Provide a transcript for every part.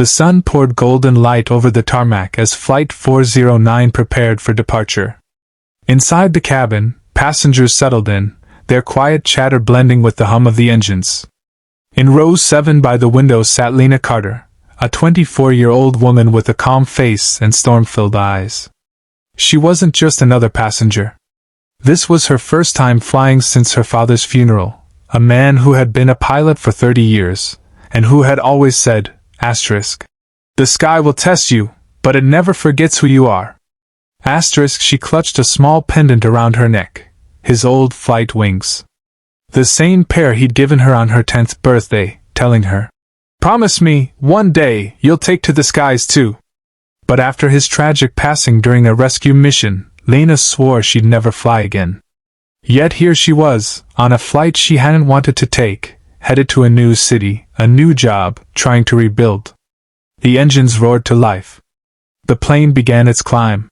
The sun poured golden light over the tarmac as Flight 409 prepared for departure. Inside the cabin, passengers settled in, their quiet chatter blending with the hum of the engines. In row 7 by the window sat Lena Carter, a 24-year-old woman with a calm face and storm-filled eyes. She wasn't just another passenger. This was her first time flying since her father's funeral, a man who had been a pilot for 30 years, and who had always said, "The sky will test you, but it never forgets who you are." She clutched a small pendant around her neck, his old flight wings. The same pair he'd given her on her 10th birthday, telling her, "Promise me, one day, you'll take to the skies too." But after his tragic passing during a rescue mission, Lena swore she'd never fly again. Yet here she was, on a flight she hadn't wanted to take, headed to a new city, a new job, trying to rebuild. The engines roared to life. The plane began its climb.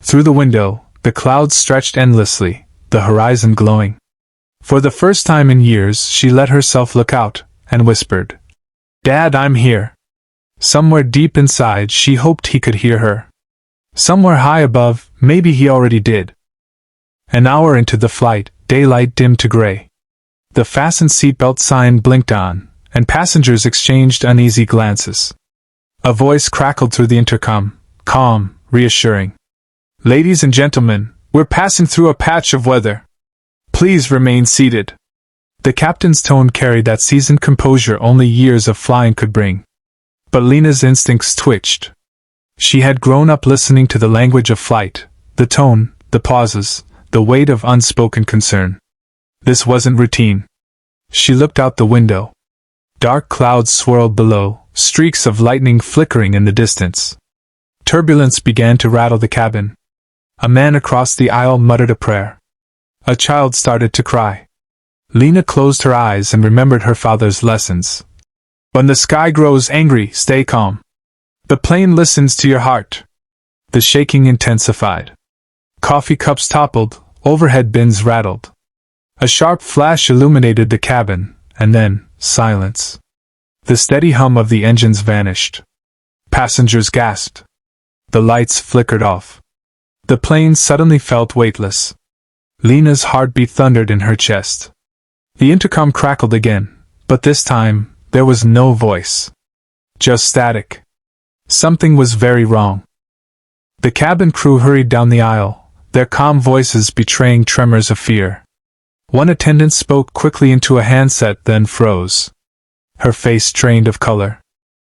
Through the window, the clouds stretched endlessly, the horizon glowing. For the first time in years, she let herself look out, and whispered, "Dad, I'm here." Somewhere deep inside, she hoped he could hear her. Somewhere high above, maybe he already did. An hour into the flight, daylight dimmed to gray. The fasten seatbelt sign blinked on, and passengers exchanged uneasy glances. A voice crackled through the intercom, calm, reassuring. "Ladies and gentlemen, we're passing through a patch of weather. Please remain seated." The captain's tone carried that seasoned composure only years of flying could bring. But Lena's instincts twitched. She had grown up listening to the language of flight, the tone, the pauses, the weight of unspoken concern. This wasn't routine. She looked out the window. Dark clouds swirled below, streaks of lightning flickering in the distance. Turbulence began to rattle the cabin. A man across the aisle muttered a prayer. A child started to cry. Lena closed her eyes and remembered her father's lessons. When the sky grows angry, stay calm. The plane listens to your heart. The shaking intensified. Coffee cups toppled, overhead bins rattled. A sharp flash illuminated the cabin, and then, silence. The steady hum of the engines vanished. Passengers gasped. The lights flickered off. The plane suddenly felt weightless. Lena's heartbeat thundered in her chest. The intercom crackled again, but this time, there was no voice. Just static. Something was very wrong. The cabin crew hurried down the aisle, their calm voices betraying tremors of fear. One attendant spoke quickly into a handset, then froze. Her face strained of color.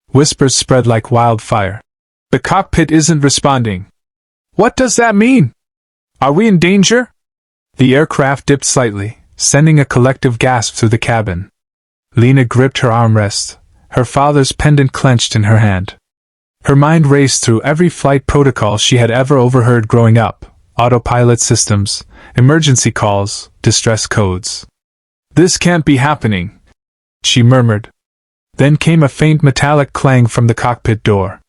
Whispers spread like wildfire. "The cockpit isn't responding." "What does that mean? Are we in danger?" The aircraft dipped slightly, sending a collective gasp through the cabin. Lena gripped her armrest, her father's pendant clenched in her hand. Her mind raced through every flight protocol she had ever overheard growing up: autopilot systems, emergency calls, distress codes. "This can't be happening," she murmured. Then came a faint metallic clang from the cockpit door.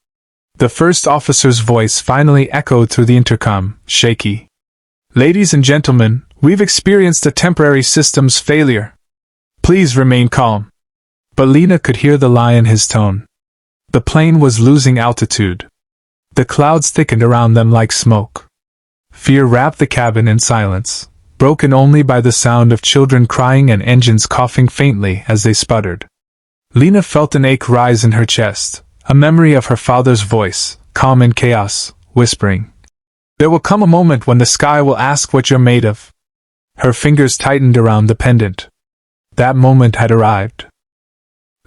The first officer's voice finally echoed through the intercom, shaky. "Ladies and gentlemen, we've experienced a temporary systems failure. Please remain calm." But Lena could hear the lie in his tone. The plane was losing altitude. The clouds thickened around them like smoke. Fear wrapped the cabin in silence, broken only by the sound of children crying and engines coughing faintly as they sputtered. Lena felt an ache rise in her chest, a memory of her father's voice, calm in chaos, whispering, "There will come a moment when the sky will ask what you're made of." Her fingers tightened around the pendant. That moment had arrived.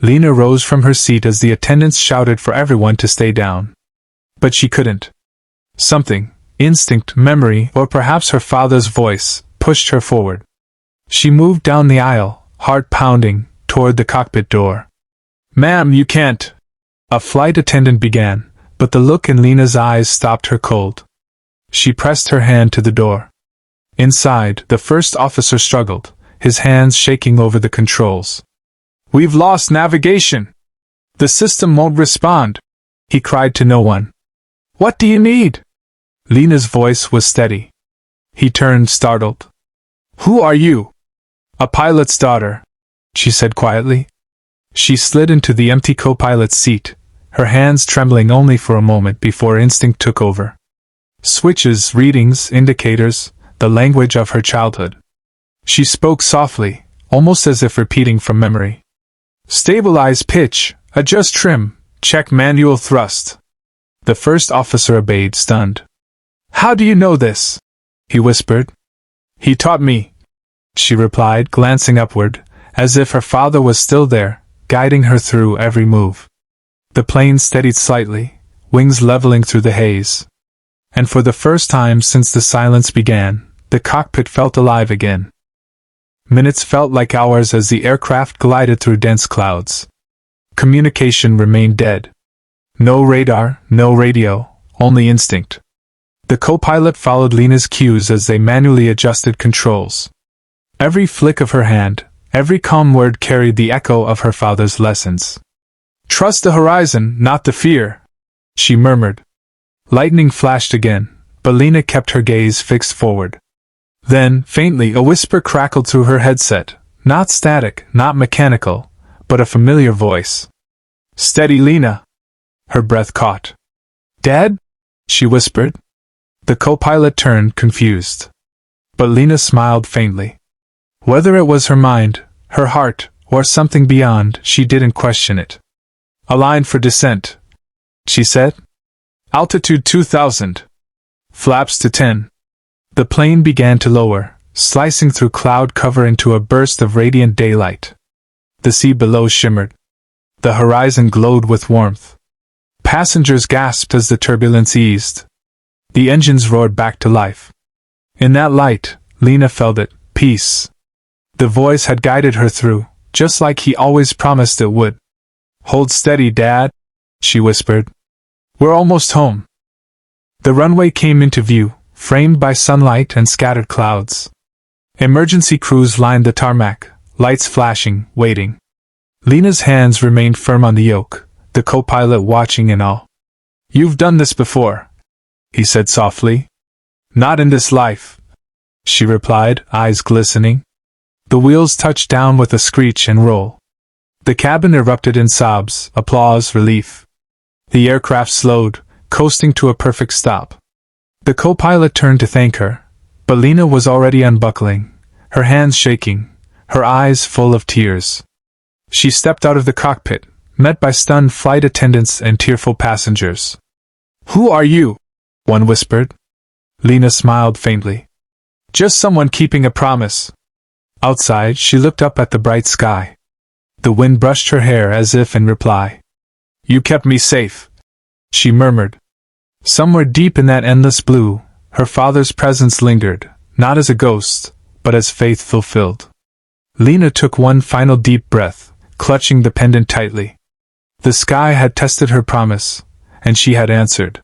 Lena rose from her seat as the attendants shouted for everyone to stay down. But she couldn't. Something, instinct, memory, or perhaps her father's voice, pushed her forward. She moved down the aisle, heart pounding, toward the cockpit door. "Ma'am, you can't," a flight attendant began, but the look in Lena's eyes stopped her cold. She pressed her hand to the door. Inside, the first officer struggled, his hands shaking over the controls. "We've lost navigation. The system won't respond," he cried to no one. "What do you need?" Lena's voice was steady. He turned, startled. "Who are you?" "A pilot's daughter," she said quietly. She slid into the empty co-pilot's seat, her hands trembling only for a moment before instinct took over. Switches, readings, indicators, the language of her childhood. She spoke softly, almost as if repeating from memory. Stabilize pitch, adjust trim, check manual thrust. The first officer obeyed, stunned. How do you know this? He whispered. He taught me, she replied, glancing upward, as if her father was still there, guiding her through every move. The plane steadied slightly, wings leveling through the haze. And for the first time since the silence began, the cockpit felt alive again. Minutes felt like hours as the aircraft glided through dense clouds. Communication remained dead. No radar, no radio, only instinct. The co-pilot followed Lena's cues as they manually adjusted controls. Every flick of her hand, every calm word carried the echo of her father's lessons. Trust the horizon, not the fear, she murmured. Lightning flashed again, but Lena kept her gaze fixed forward. Then, faintly, a whisper crackled through her headset, not static, not mechanical, but a familiar voice. Steady, Lena. Her breath caught. Dad? She whispered. The co-pilot turned, confused. But Lena smiled faintly. Whether it was her mind, her heart, or something beyond, she didn't question it. Align for descent, she said. Altitude 2000. Flaps to 10. The plane began to lower, slicing through cloud cover into a burst of radiant daylight. The sea below shimmered. The horizon glowed with warmth. Passengers gasped as the turbulence eased. The engines roared back to life. In that light, Lena felt it, peace. The voice had guided her through, just like he always promised it would. Hold steady, Dad, she whispered. We're almost home. The runway came into view, framed by sunlight and scattered clouds. Emergency crews lined the tarmac, lights flashing, waiting. Lena's hands remained firm on the yoke, the co-pilot watching in awe. You've done this before, he said softly. Not in this life, she replied, eyes glistening. The wheels touched down with a screech and roll. The cabin erupted in sobs, applause, relief. The aircraft slowed, coasting to a perfect stop. The co-pilot turned to thank her, but Lena was already unbuckling, her hands shaking, her eyes full of tears. She stepped out of the cockpit, met by stunned flight attendants and tearful passengers. Who are you? One whispered. Lena smiled faintly. Just someone keeping a promise. Outside, she looked up at the bright sky. The wind brushed her hair as if in reply. You kept me safe, she murmured. Somewhere deep in that endless blue, her father's presence lingered, not as a ghost, but as faith fulfilled. Lena took one final deep breath, clutching the pendant tightly. The sky had tested her promise, and she had answered.